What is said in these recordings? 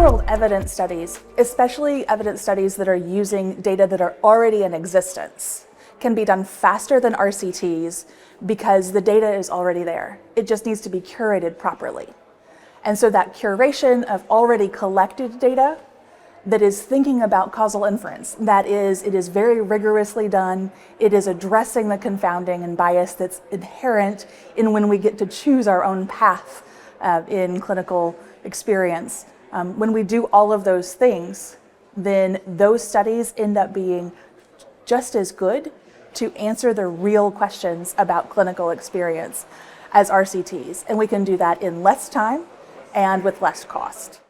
real-world evidence studies, especially evidence studies that are using data that are already in existence, can be done faster than RCTs because the data is already there. It just needs to be curated properly. And so that curation of already collected data that is thinking about causal inference, that is, it is very rigorously done, it is addressing the confounding and bias that's inherent in when we get to choose our own path in clinical experience. When we do all of those things, then those studies end up being just as good to answer the real questions about clinical experience as RCTs. And we can do that in less time and with less cost.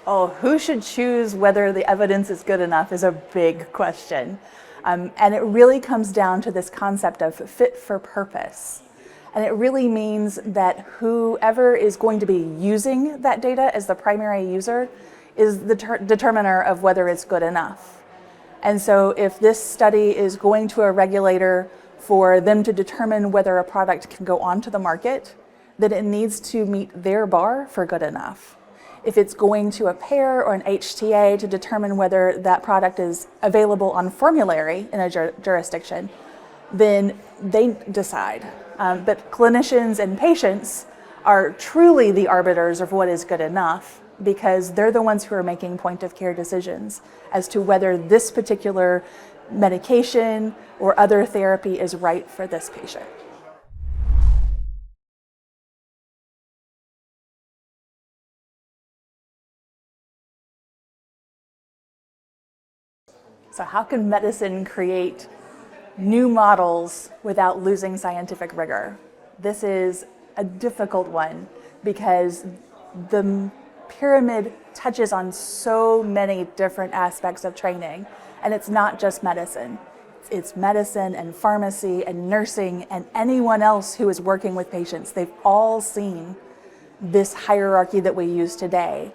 Oh, who should choose whether the evidence is good enough is a big question. And it really comes down to this concept of fit for purpose. And it really means that whoever is going to be using that data as the primary user is the determiner of whether it's good enough. And so if this study is going to a regulator for them to determine whether a product can go onto the market, then it needs to meet their bar for good enough. If it's going to a payer or an HTA to determine whether that product is available on formulary in a jurisdiction, then they decide. But clinicians and patients are truly the arbiters of what is good enough because they're the ones who are making point of care decisions as to whether this particular medication or other therapy is right for this patient. So how can medicine create new models without losing scientific rigor? This is a difficult one because the pyramid touches on so many different aspects of training, and it's not just medicine. It's medicine and pharmacy and nursing and anyone else who is working with patients. They've all seen this hierarchy that we use today.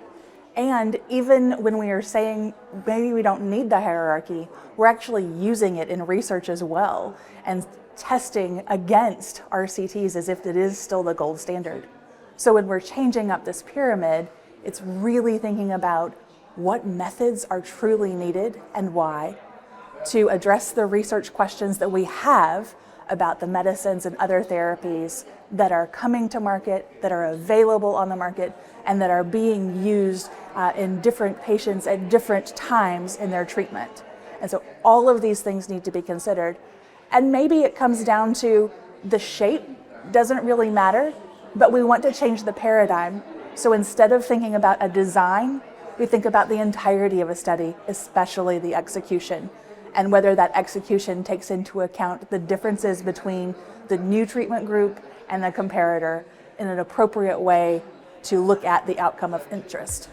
And even when we are saying maybe we don't need the hierarchy, we're actually using it in research as well and testing against RCTs as if it is still the gold standard. So when we're changing up this pyramid, it's really thinking about what methods are truly needed and why to address the research questions that we have about the medicines and other therapies that are coming to market, that are available on the market, and that are being used in different patients at different times in their treatment. And so all of these things need to be considered. And maybe it comes down to the shape doesn't really matter, but we want to change the paradigm. So instead of thinking about a design, we think about the entirety of a study, especially the execution, and whether that execution takes into account the differences between the new treatment group and the comparator in an appropriate way to look at the outcome of interest.